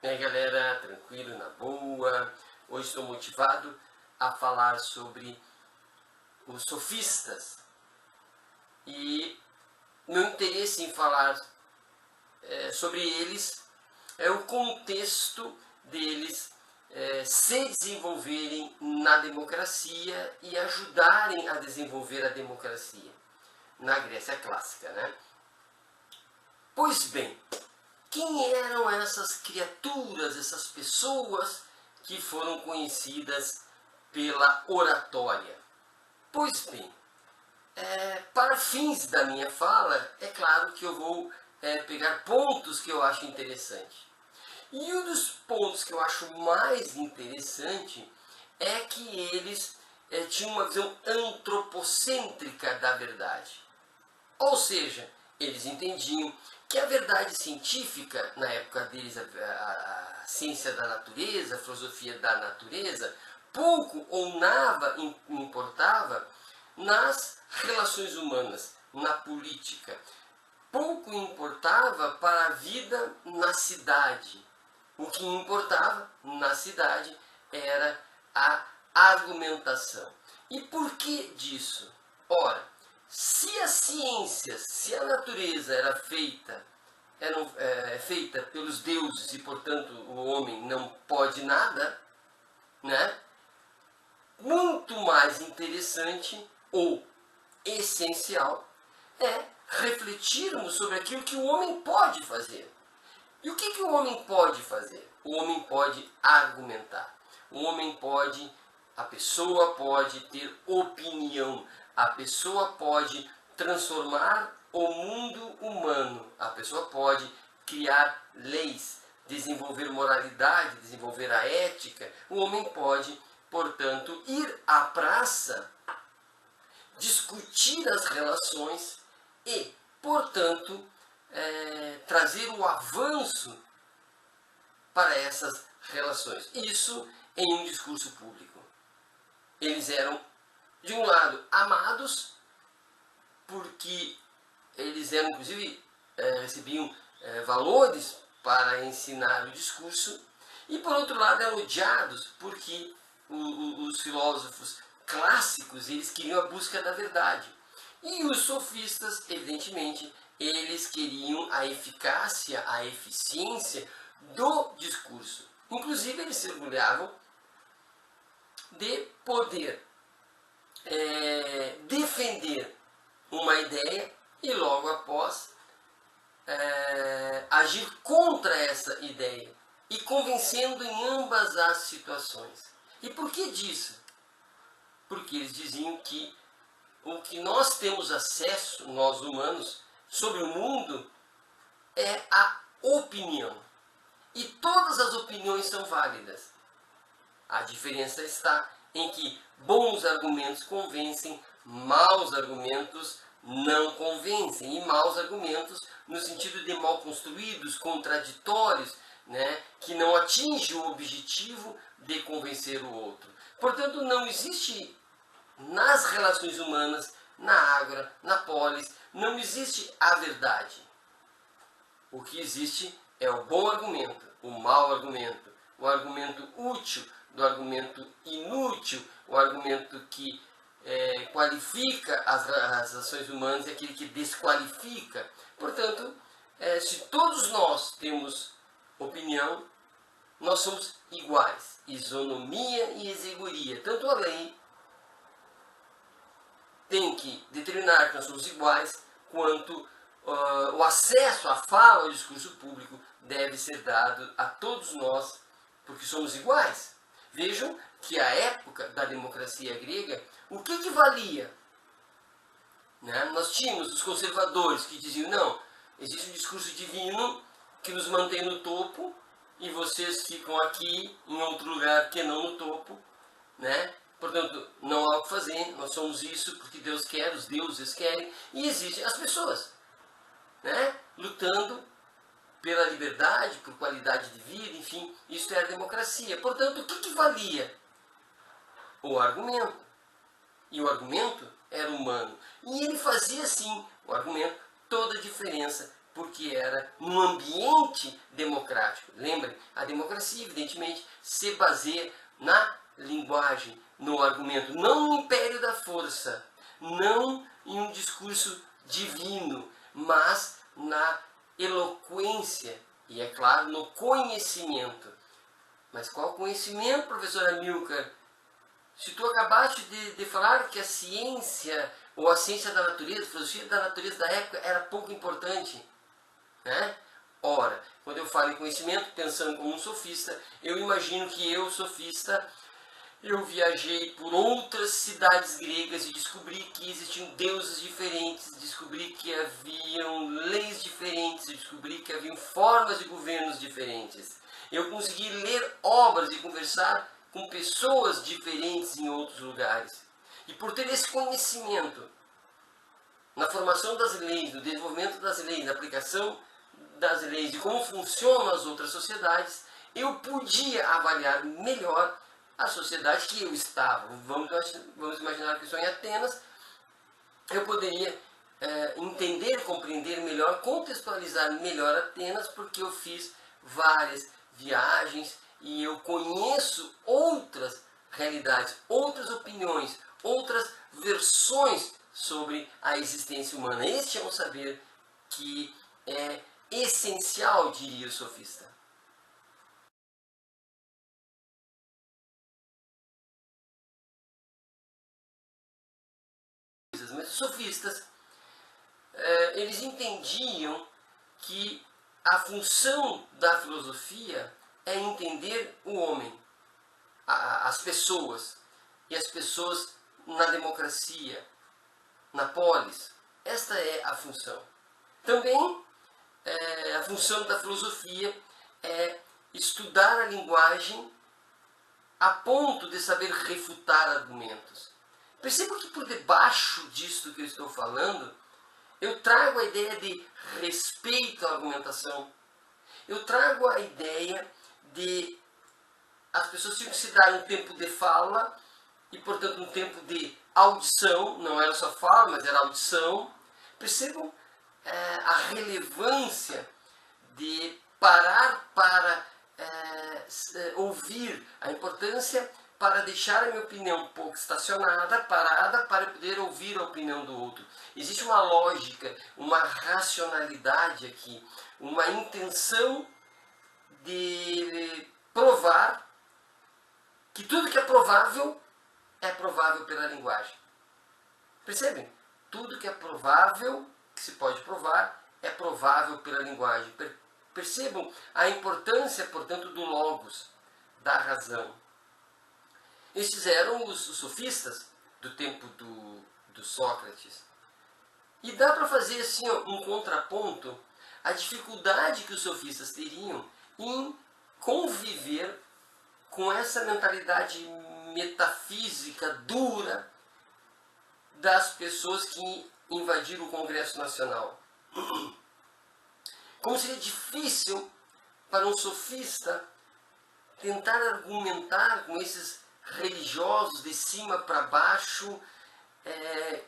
E aí galera, tranquilo, na boa. Hoje estou motivado a falar sobre os sofistas. E meu interesse em falar sobre eles é o contexto deles se desenvolverem na democracia e ajudarem a desenvolver a democracia na Grécia clássica, né? Pois bem, quem eram essas criaturas, essas pessoas que foram conhecidas pela oratória? Pois bem, para fins da minha fala, é claro que eu vou pegar pontos que eu acho interessante. E um dos pontos que eu acho mais interessante é que eles tinham uma visão antropocêntrica da verdade. Ou seja, eles entendiam que a verdade científica, na época deles, a ciência da natureza, a filosofia da natureza, pouco ou nada importava nas relações humanas, na política. Pouco importava para a vida na cidade. O que importava na cidade era a argumentação. E por que disso? Ora, se a ciência, se a natureza era feita pelos deuses e, portanto, o homem não pode nada, né? Muito mais interessante ou essencial é refletirmos sobre aquilo que o homem pode fazer. E o que o homem pode fazer? O homem pode argumentar. A pessoa pode ter opinião. A pessoa pode transformar o mundo humano. A pessoa pode criar leis, desenvolver moralidade, desenvolver a ética. O homem pode, portanto, ir à praça, discutir as relações e, portanto, trazer o avanço para essas relações. Isso em um discurso público. Eles eram, de um lado, amados, porque eles eram, inclusive, recebiam valores para ensinar o discurso, e por outro lado eram odiados, porque os filósofos clássicos eles queriam a busca da verdade. E os sofistas, evidentemente, eles queriam a eficácia, a eficiência do discurso. Inclusive, eles se orgulhavam de poder defender uma ideia e logo após agir contra essa ideia e convencendo em ambas as situações. E por que disso? Porque eles diziam que o que nós temos acesso, nós humanos, sobre o mundo é a opinião. E todas as opiniões são válidas. A diferença está em que bons argumentos convencem, maus argumentos não convencem. E maus argumentos no sentido de mal construídos, contraditórios, né, que não atingem o objetivo de convencer o outro. Portanto, não existe nas relações humanas, na ágora, na polis, não existe a verdade. O que existe é o bom argumento, o mau argumento, o argumento útil do argumento inútil, o argumento que qualifica as ações humanas e aquele que desqualifica. Portanto, se todos nós temos opinião, nós somos iguais. Isonomia e exeguria. Tanto a lei tem que determinar que nós somos iguais, quanto o acesso à fala, ao discurso público, deve ser dado a todos nós, porque somos iguais. Vejam que a época da democracia grega, o que valia? Né? Nós tínhamos os conservadores que diziam, não, existe um discurso divino que nos mantém no topo e vocês ficam aqui em outro lugar que não no topo, né? Portanto, não há o que fazer, nós somos isso porque Deus quer, os deuses querem, e existem as pessoas, né, lutando pela liberdade, por qualidade de vida, enfim, isso é a democracia. Portanto, o que valia? O argumento. E o argumento era humano. E ele fazia, sim, o argumento, toda a diferença porque era num ambiente democrático. Lembrem, a democracia, evidentemente, se baseia na linguagem, no argumento, não no império da força, não em um discurso divino, mas na eloquência e, é claro, no conhecimento. Mas qual conhecimento, professor Amilcar? Se tu acabaste de falar que a ciência, ou a ciência da natureza, a filosofia da natureza da época era pouco importante, né? Ora, quando eu falo em conhecimento, pensando como um sofista, eu imagino que eu, sofista, eu viajei por outras cidades gregas e descobri que existiam deuses diferentes, descobri que haviam leis diferentes, descobri que haviam formas de governos diferentes. Eu consegui ler obras e conversar com pessoas diferentes em outros lugares. E por ter esse conhecimento na formação das leis, no desenvolvimento das leis, na aplicação das leis e como funcionam as outras sociedades, eu podia avaliar melhor a sociedade que eu estava. Vamos imaginar que estou em Atenas, eu poderia entender, compreender melhor, contextualizar melhor Atenas, porque eu fiz várias viagens e eu conheço outras realidades, outras opiniões, outras versões sobre a existência humana. Este é um saber que é essencial, diria o sofista. Mas os sofistas, eles entendiam que a função da filosofia é entender o homem, as pessoas, e as pessoas na democracia, na polis. Esta é a função. Também a função da filosofia é estudar a linguagem a ponto de saber refutar argumentos. Perceba que por debaixo disto que eu estou falando, eu trago a ideia de respeito à argumentação. Eu trago a ideia de as pessoas tinham que se dar um tempo de fala e, portanto, um tempo de audição. Não era só fala, mas era audição. Percebam a relevância de parar para ouvir, a importância para deixar a minha opinião um pouco estacionada, parada, para poder ouvir a opinião do outro. Existe uma lógica, uma racionalidade aqui, uma intenção de provar que tudo que é provável pela linguagem. Percebem? Tudo que é provável, que se pode provar, é provável pela linguagem. Percebam a importância, portanto, do logos, da razão. Estes eram os sofistas do tempo do Sócrates. E dá para fazer assim um contraponto à dificuldade que os sofistas teriam em conviver com essa mentalidade metafísica dura das pessoas que invadiram o Congresso Nacional. Como seria difícil para um sofista tentar argumentar com esses religiosos de cima para baixo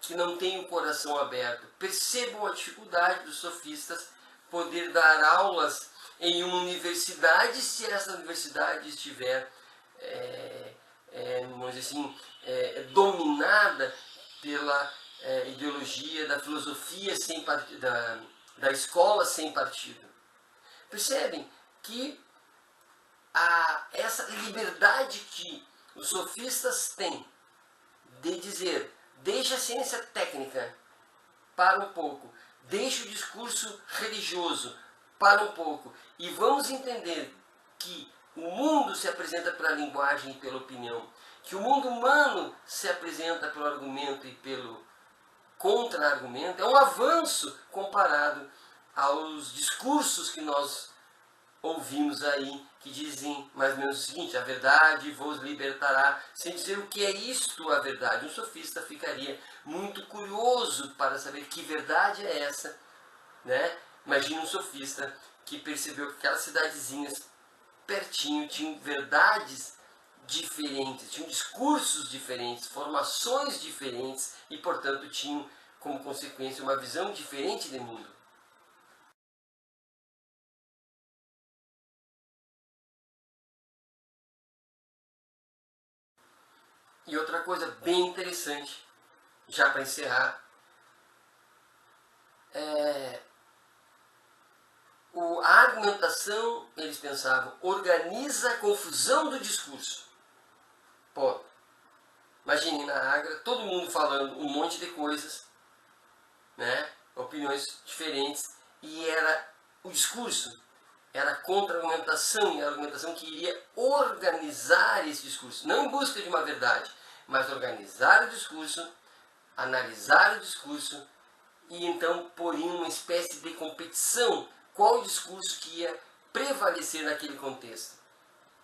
que não têm o coração aberto. Percebam a dificuldade dos sofistas poder dar aulas em uma universidade se essa universidade estiver vamos dizer assim, dominada pela ideologia da filosofia sem partido, da escola sem partido. Percebem que essa liberdade que os sofistas têm de dizer, deixa a ciência técnica para um pouco, deixa o discurso religioso para um pouco, e vamos entender que o mundo se apresenta pela linguagem e pela opinião, que o mundo humano se apresenta pelo argumento e pelo contra-argumento. É um avanço comparado aos discursos que nós ouvimos aí, que dizem mais ou menos o seguinte: a verdade vos libertará, sem dizer o que é isto a verdade. Um sofista ficaria muito curioso para saber que verdade é essa, né? Imagina um sofista que percebeu que aquelas cidadezinhas pertinho tinham verdades diferentes, tinham discursos diferentes, formações diferentes e, portanto, tinham como consequência uma visão diferente de mundo. E outra coisa bem interessante, já para encerrar, a argumentação, eles pensavam, organiza a confusão do discurso. Pô, imagine na Agra, todo mundo falando um monte de coisas, né? Opiniões diferentes, e o discurso era contra-argumentação, e a argumentação que iria organizar esse discurso, não em busca de uma verdade, mas organizar o discurso, analisar o discurso, e então pôr em uma espécie de competição qual o discurso que ia prevalecer naquele contexto.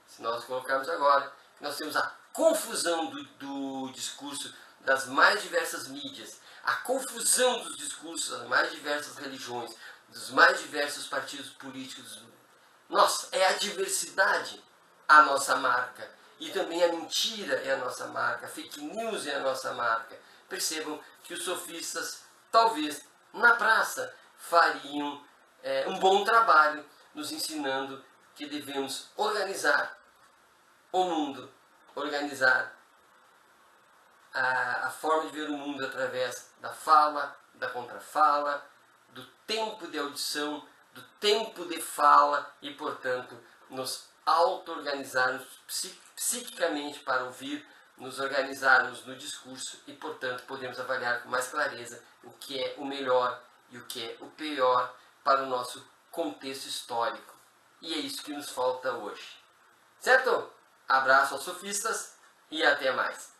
Se nós colocarmos agora, nós temos a confusão do discurso das mais diversas mídias, a confusão dos discursos das mais diversas religiões, dos mais diversos partidos políticos. Nossa, é a diversidade a nossa marca. E também a mentira é a nossa marca, a fake news é a nossa marca. Percebam que os sofistas, talvez, na praça, fariam um bom trabalho nos ensinando que devemos organizar o mundo, organizar a forma de ver o mundo através da fala, da contrafala, do tempo de audição, do tempo de fala e, portanto, nos auto-organizarmos psiquicamente para ouvir, nos organizarmos no discurso e, portanto, podemos avaliar com mais clareza o que é o melhor e o que é o pior para o nosso contexto histórico. E é isso que nos falta hoje. Certo? Abraço aos sofistas e até mais.